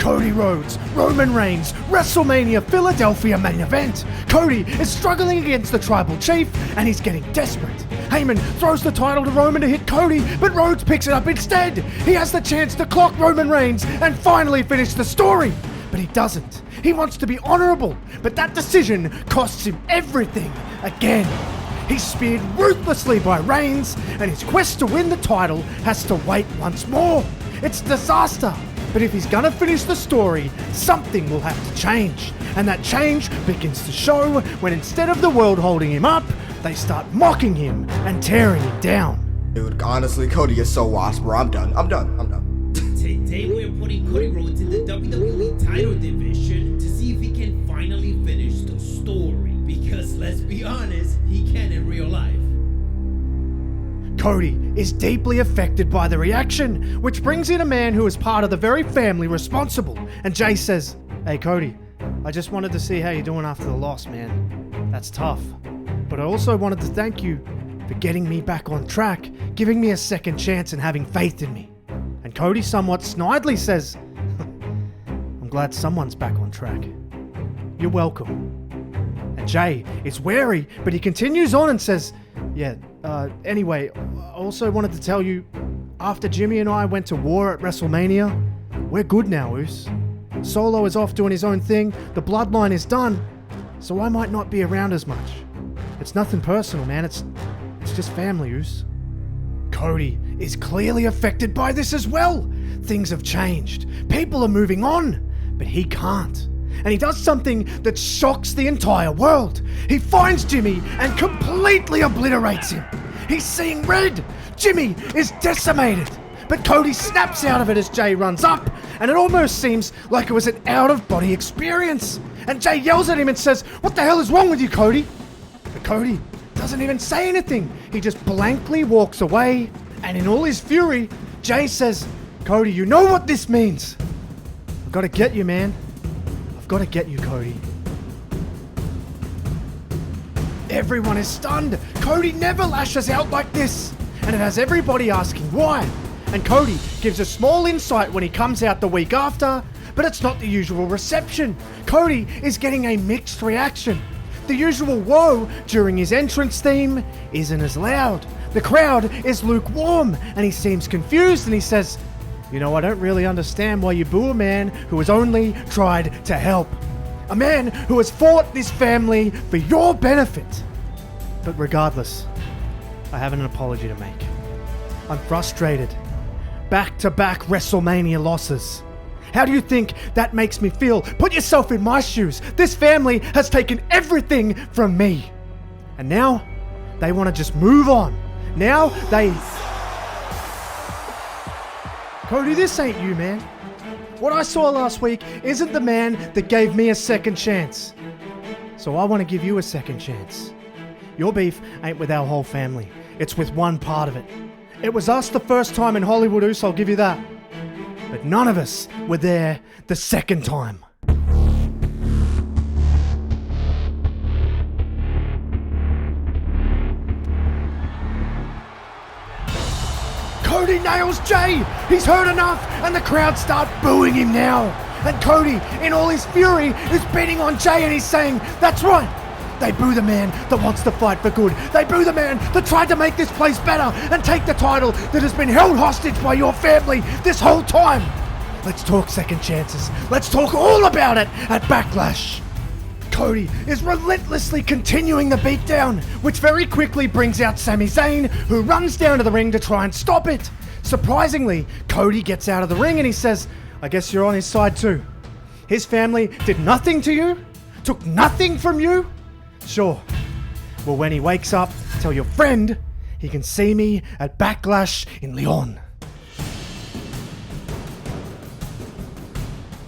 Cody Rhodes, Roman Reigns, WrestleMania Philadelphia main event. Cody is struggling against the Tribal Chief and he's getting desperate. Heyman throws the title to Roman to hit Cody, but Rhodes picks it up instead. He has the chance to clock Roman Reigns and finally finish the story. But he doesn't. He wants to be honorable, but that decision costs him everything again. He's speared ruthlessly by Reigns, and his quest to win the title has to wait once more. It's disaster. But if he's gonna finish the story, something will have to change. And that change begins to show when instead of the world holding him up, they start mocking him and tearing him down. Dude, honestly, Cody is so wasp, bro. I'm done. Today we're putting Cody Rhodes in the WWE title division to see if he can finally finish the story. Because let's be honest, he can in real life. Cody is deeply affected by the reaction, which brings in a man who is part of the very family responsible. And Jay says, "Hey Cody, I just wanted to see how you're doing after the loss, man. That's tough. But I also wanted to thank you for getting me back on track, giving me a second chance and having faith in me." And Cody somewhat snidely says, "I'm glad someone's back on track. You're welcome." And Jay is wary, but he continues on and says, anyway, I also wanted to tell you, after Jimmy and I went to war at WrestleMania, we're good now, Oos. Solo is off doing his own thing, the bloodline is done, so I might not be around as much. It's nothing personal, man, it's just family, Oos. Cody is clearly affected by this as well. Things have changed. People are moving on, but he can't. And he does something that shocks the entire world. He finds Jimmy and completely obliterates him. He's seeing red. Jimmy is decimated. But Cody snaps out of it as Jay runs up, and it almost seems like it was an out-of-body experience. And Jay yells at him and says, "What the hell is wrong with you, Cody?" But Cody doesn't even say anything. He just blankly walks away, and in all his fury, Jay says, "Cody, you know what this means. I've got to get you, man. I've got to get you, Cody." Everyone is stunned. Cody never lashes out like this, and it has everybody asking why. And Cody gives a small insight when he comes out the week after, but it's not the usual reception. Cody is getting a mixed reaction. The usual whoa during his entrance theme isn't as loud. The crowd is lukewarm, and he seems confused, and he says, "You know, I don't really understand why you boo a man who has only tried to help. A man who has fought this family for your benefit." But regardless, I have an apology to make. I'm frustrated. Back-to-back WrestleMania losses. How do you think that makes me feel? Put yourself in my shoes. This family has taken everything from me. And now, they want to just move on. Now, Cody, this ain't you, man. What I saw last week isn't the man that gave me a second chance. So I want to give you a second chance. Your beef ain't with our whole family. It's with one part of it. It was us the first time in Hollywood, Oos, I'll give you that. But none of us were there the second time. Cody nails Jay. He's heard enough, and the crowd start booing him now. And Cody, in all his fury, is beating on Jay, and he's saying, "That's right. They boo the man that wants to fight for good. They boo the man that tried to make this place better and take the title that has been held hostage by your family this whole time. Let's talk second chances. Let's talk all about it at Backlash." Cody is relentlessly continuing the beatdown, which very quickly brings out Sami Zayn, who runs down to the ring to try and stop it. Surprisingly, Cody gets out of the ring and he says, "I guess you're on his side too. His family did nothing to you? Took nothing from you? Sure. Well, when he wakes up, tell your friend he can see me at Backlash in Lyon."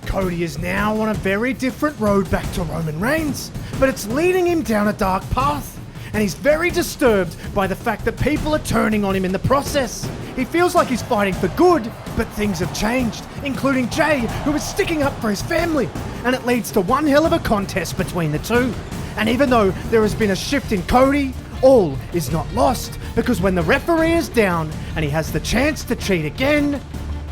Cody is now on a very different road back to Roman Reigns, but it's leading him down a dark path, and he's very disturbed by the fact that people are turning on him in the process. He feels like he's fighting for good, but things have changed, including Jay, who is sticking up for his family, and it leads to one hell of a contest between the two. And even though there has been a shift in Cody, all is not lost, because when the referee is down and he has the chance to cheat again,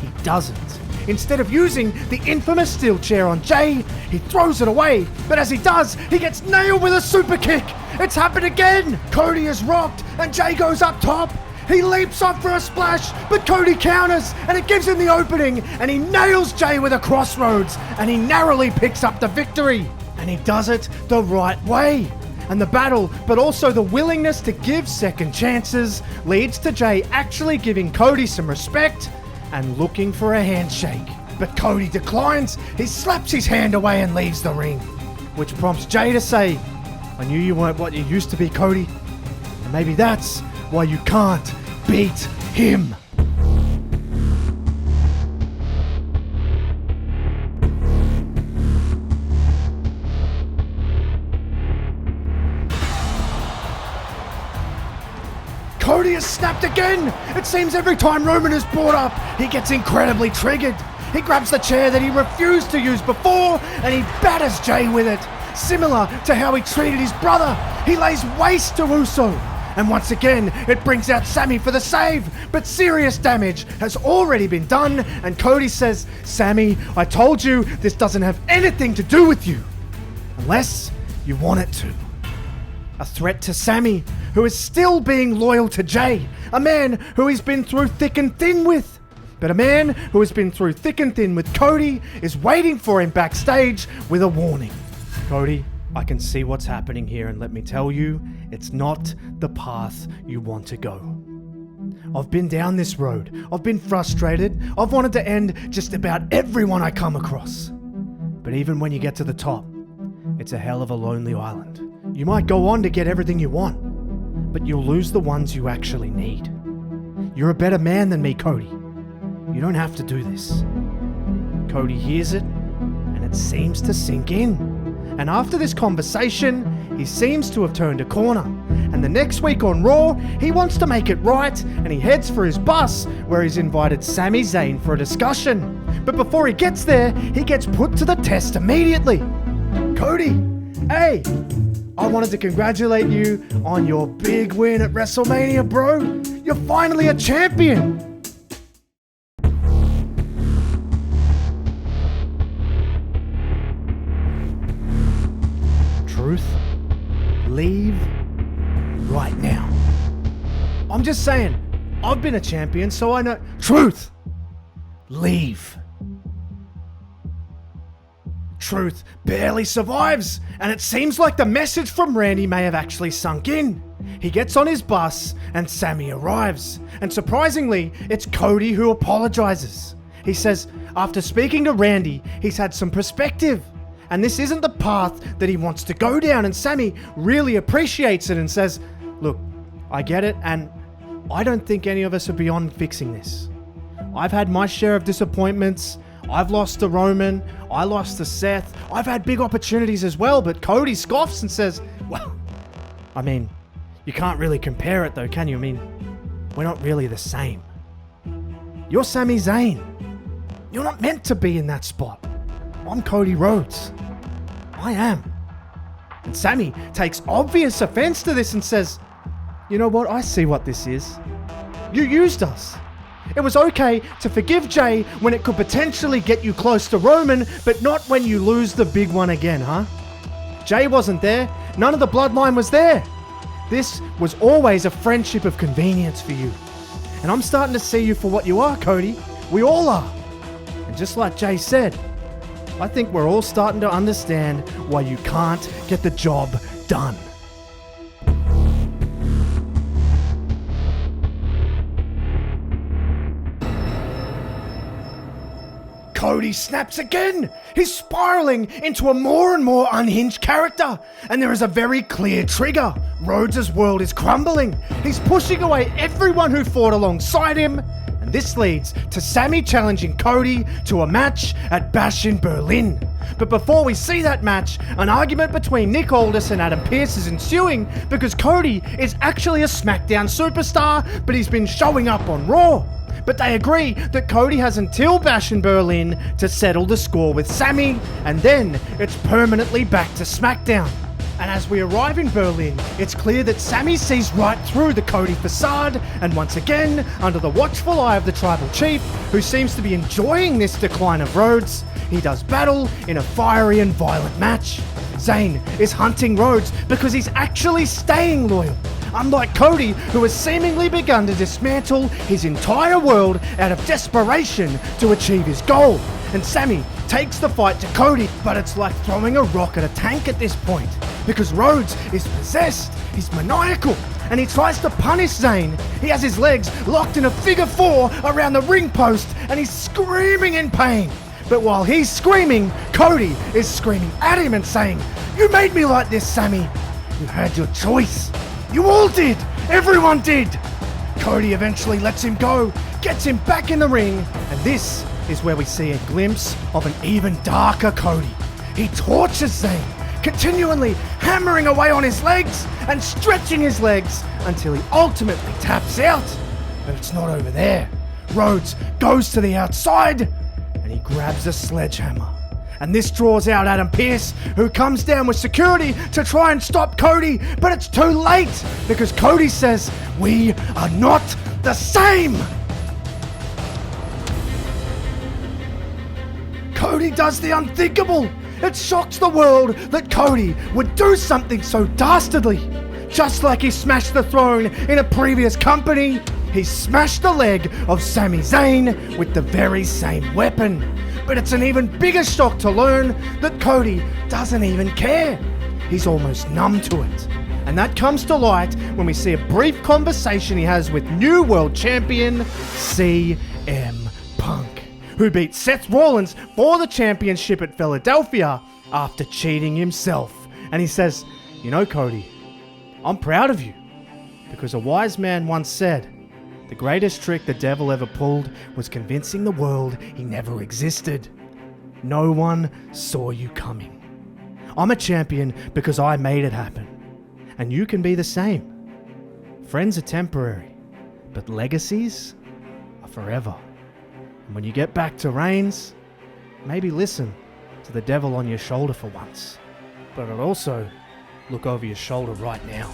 he doesn't. instead of using the infamous steel chair on Jay, he throws it away. But as he does, he gets nailed with a super kick. It's happened again. Cody is rocked and Jay goes up top. He leaps up for a splash, but Cody counters and it gives him the opening, and he nails Jay with a crossroads, and he narrowly picks up the victory. And he does it the right way. And the battle, but also the willingness to give second chances, leads to Jay actually giving Cody some respect and looking for a handshake. But Cody declines. He slaps his hand away and leaves the ring, which prompts Jay to say, "I knew you weren't what you used to be, Cody. And maybe that's why you can't beat him." Cody is snapped again. It seems every time Roman is brought up, he gets incredibly triggered. He grabs the chair that he refused to use before and he batters Jay with it. Similar to how he treated his brother, he lays waste to Uso. And once again, it brings out Sammy for the save, but serious damage has already been done, and Cody says, "Sammy, I told you this doesn't have anything to do with you, unless you want it to." A threat to Sammy, who is still being loyal to Jay, a man who he's been through thick and thin with. But a man who has been through thick and thin with Cody is waiting for him backstage with a warning. "Cody, I can see what's happening here, and let me tell you, it's not the path you want to go. I've been down this road. I've been frustrated. I've wanted to end just about everyone I come across. But even when you get to the top, it's a hell of a lonely island. You might go on to get everything you want, but you'll lose the ones you actually need. You're a better man than me, Cody. You don't have to do this." Cody hears it, and it seems to sink in. And after this conversation, he seems to have turned a corner. And the next week on Raw, he wants to make it right, and he heads for his bus, where he's invited Sami Zayn for a discussion. But before he gets there, he gets put to the test immediately. "Cody, hey, I wanted to congratulate you on your big win at WrestleMania, bro. You're finally a champion." Truth, leave right now. I'm just saying, I've been a champion, so I know. Truth, leave. Truth barely survives, and it seems like the message from Randy may have actually sunk in. He gets on his bus, and Sammy arrives. And surprisingly, it's Cody who apologizes. He says, after speaking to Randy, he's had some perspective. And this isn't the path that he wants to go down, and Sammy really appreciates it and says, "Look, I get it, and I don't think any of us are beyond fixing this. I've had my share of disappointments. I've lost to Roman, I lost to Seth. I've had big opportunities as well," but Cody scoffs and says, "Well, I mean, you can't really compare it though, can you? I mean, we're not really the same. You're Sami Zayn. You're not meant to be in that spot. I'm Cody Rhodes. I am." And Sammy takes obvious offense to this and says, "You know what? I see what this is. You used us. It was okay to forgive Jay when it could potentially get you close to Roman, but not when you lose the big one again, huh? Jay wasn't there. None of the bloodline was there. This was always a friendship of convenience for you. And I'm starting to see you for what you are, Cody. We all are. And just like Jay said, I think we're all starting to understand why you can't get the job done." Cody snaps again. He's spiraling into a more and more unhinged character, and there is a very clear trigger. Rhodes' world is crumbling. He's pushing away everyone who fought alongside him, and this leads to Sammy challenging Cody to a match at Bash in Berlin. But before we see that match, an argument between Nick Aldis and Adam Pearce is ensuing because Cody is actually a SmackDown superstar, but he's been showing up on Raw. But they agree that Cody has until Bash in Berlin to settle the score with Sammy, and then it's permanently back to SmackDown. And as we arrive in Berlin, it's clear that Sami sees right through the Cody facade, and once again, under the watchful eye of the tribal chief, who seems to be enjoying this decline of Rhodes, he does battle in a fiery and violent match. Zayn is hunting Rhodes because he's actually staying loyal, unlike Cody, who has seemingly begun to dismantle his entire world out of desperation to achieve his goal. And Sami takes the fight to Cody, but it's like throwing a rock at a tank at this point, because Rhodes is possessed, he's maniacal, and he tries to punish Zayn. He has his legs locked in a figure four around the ring post, and he's screaming in pain. But while he's screaming, Cody is screaming at him and saying, "You made me like this, Sami. You had your choice. You all did. Everyone did." Cody eventually lets him go, gets him back in the ring, and this is where we see a glimpse of an even darker Cody. He tortures Zayn, continually hammering away on his legs and stretching his legs until he ultimately taps out. But it's not over there. Rhodes goes to the outside and he grabs a sledgehammer. And this draws out Adam Pearce, who comes down with security to try and stop Cody, but it's too late because Cody says, "We are not the same." Cody does the unthinkable. It shocks the world that Cody would do something so dastardly. Just like he smashed the throne in a previous company, he smashed the leg of Sami Zayn with the very same weapon. But it's an even bigger shock to learn that Cody doesn't even care. He's almost numb to it. And that comes to light when we see a brief conversation he has with new world champion CM Punk, who beat Seth Rollins for the championship at Philadelphia after cheating himself. And he says, "You know, Cody, I'm proud of you, because a wise man once said, the greatest trick the devil ever pulled was convincing the world he never existed. No one saw you coming. I'm a champion because I made it happen. And you can be the same. Friends are temporary, but legacies are forever. And when you get back to Reigns, maybe listen to the devil on your shoulder for once. But I'd also look over your shoulder right now."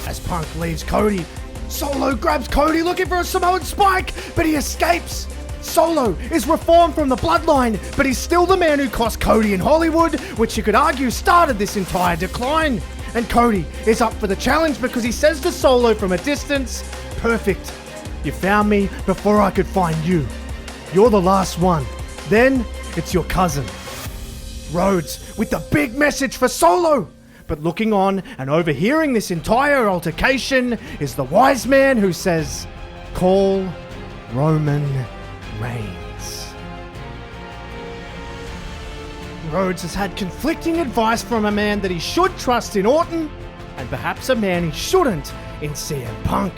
As Punk leaves Cody, Solo grabs Cody looking for a Samoan spike, but he escapes. Solo is reformed from the bloodline, but he's still the man who cost Cody in Hollywood, which you could argue started this entire decline. And Cody is up for the challenge because he says to Solo from a distance, "Perfect. You found me before I could find you. You're the last one. Then it's your cousin." Rhodes with the big message for Solo. But looking on and overhearing this entire altercation is the wise man who says, "Call Roman Reigns." Rhodes has had conflicting advice from a man that he should trust in Orton, and perhaps a man he shouldn't in CM Punk.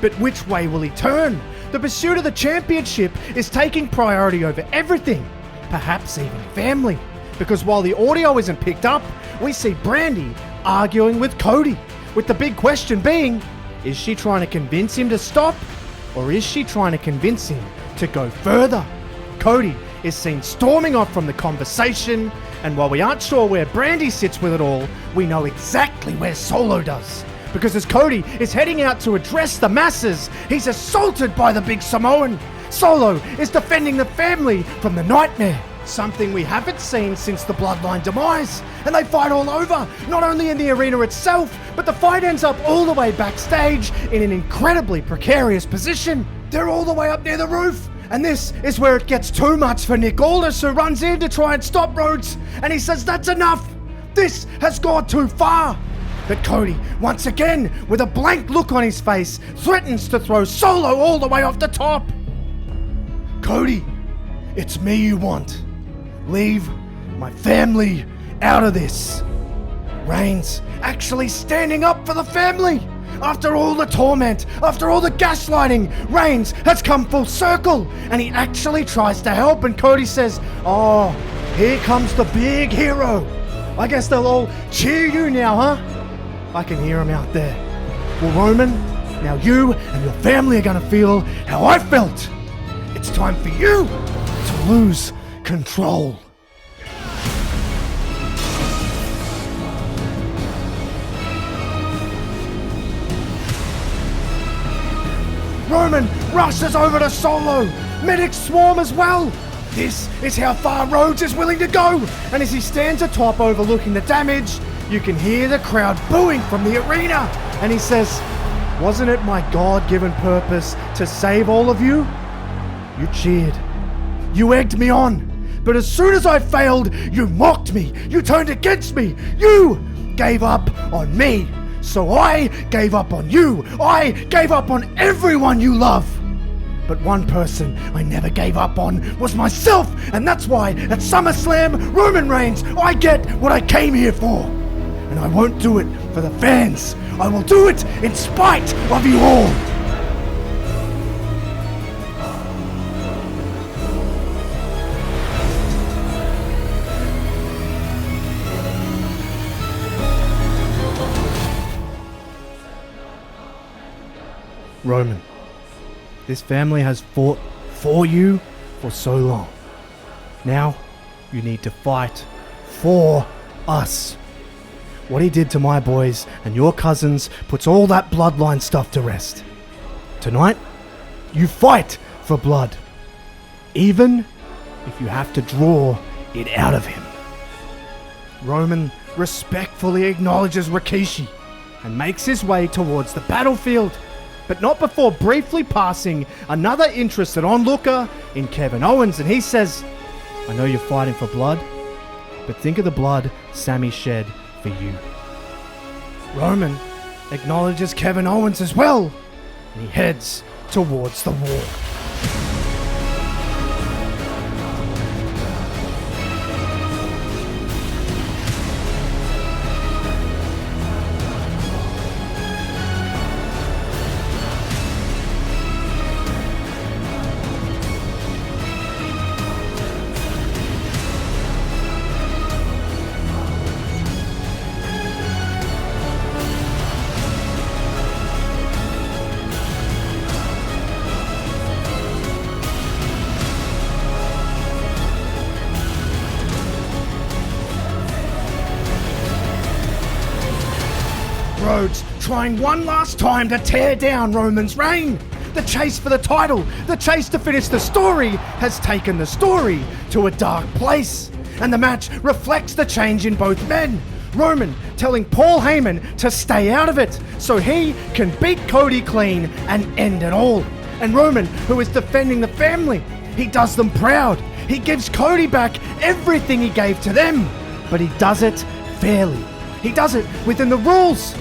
But which way will he turn? The pursuit of the championship is taking priority over everything, perhaps even family. Because while the audio isn't picked up, we see Brandi arguing with Cody, with the big question being, is she trying to convince him to stop, or is she trying to convince him to go further? Cody is seen storming off from the conversation, and while we aren't sure where Brandi sits with it all, we know exactly where Solo does. Because as Cody is heading out to address the masses, he's assaulted by the big Samoan. Solo is defending the family from the nightmare, something we haven't seen since the Bloodline demise. And they fight all over, not only in the arena itself, but the fight ends up all the way backstage in an incredibly precarious position. They're all the way up near the roof. And this is where it gets too much for Nick Aldis, who runs in to try and stop Rhodes. And he says, "That's enough. This has gone too far." But Cody, once again, with a blank look on his face, threatens to throw Solo all the way off the top. "Cody, it's me you want. Leave my family out of this." Reigns actually standing up for the family. After all the torment, after all the gaslighting, Reigns has come full circle, and he actually tries to help, and Cody says, "Oh, here comes the big hero. I guess they'll all cheer you now, huh?" I can hear him out there. "Well, Roman, now you and your family are gonna feel how I felt. It's time for you to lose control." Roman rushes over to Solo. Medics swarm as well. This is how far Rhodes is willing to go. And as he stands atop overlooking the damage, you can hear the crowd booing from the arena. And he says, "Wasn't it my God-given purpose to save all of you? You cheered. You egged me on. But as soon as I failed, you mocked me. You turned against me. You gave up on me. So I gave up on you. I gave up on everyone you love. But one person I never gave up on was myself. And that's why at SummerSlam, Roman Reigns, I get what I came here for. And I won't do it for the fans. I will do it in spite of you all." Roman, this family has fought for you for so long. Now, you need to fight for us. What he did to my boys and your cousins puts all that bloodline stuff to rest. Tonight, you fight for blood, even if you have to draw it out of him. Roman respectfully acknowledges Rikishi and makes his way towards the battlefield, but not before briefly passing another interested onlooker in Kevin Owens, and he says, "I know you're fighting for blood, but think of the blood Sammy shed for you." Roman acknowledges Kevin Owens as well, and he heads towards the wall. Rhodes trying one last time to tear down Roman's reign. The chase for the title, the chase to finish the story, has taken the story to a dark place. And the match reflects the change in both men. Roman telling Paul Heyman to stay out of it so he can beat Cody clean and end it all. And Roman, who is defending the family, he does them proud. He gives Cody back everything he gave to them, but he does it fairly. He does it within the rules.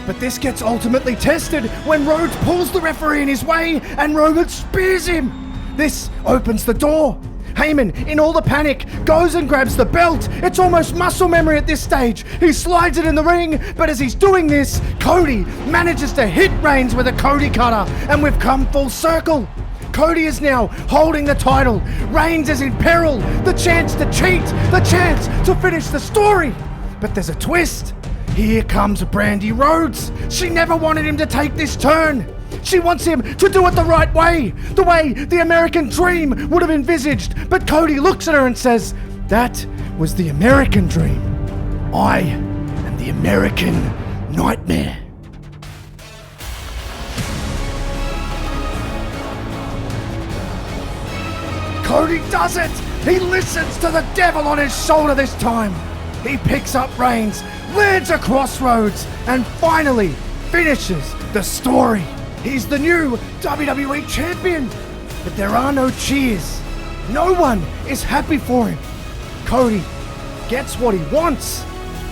But this gets ultimately tested when Rhodes pulls the referee in his way and Roman spears him. This opens the door. Heyman, in all the panic, goes and grabs the belt. It's almost muscle memory at this stage. He slides it in the ring, but as he's doing this, Cody manages to hit Reigns with a Cody cutter, and we've come full circle. Cody is now holding the title. Reigns is in peril. The chance to cheat, the chance to finish the story. But there's a twist. Here comes Brandy Rhodes. She never wanted him to take this turn. She wants him to do it the right way, the way the American dream would have envisaged. But Cody looks at her and says, "That was the American dream. I am the American nightmare." Cody does it! He listens to the devil on his shoulder this time. He picks up Reigns, lands across Rhodes, and finally finishes the story. He's the new WWE champion, but there are no cheers. No one is happy for him. Cody gets what he wants,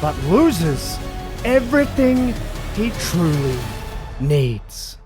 but loses everything he truly needs.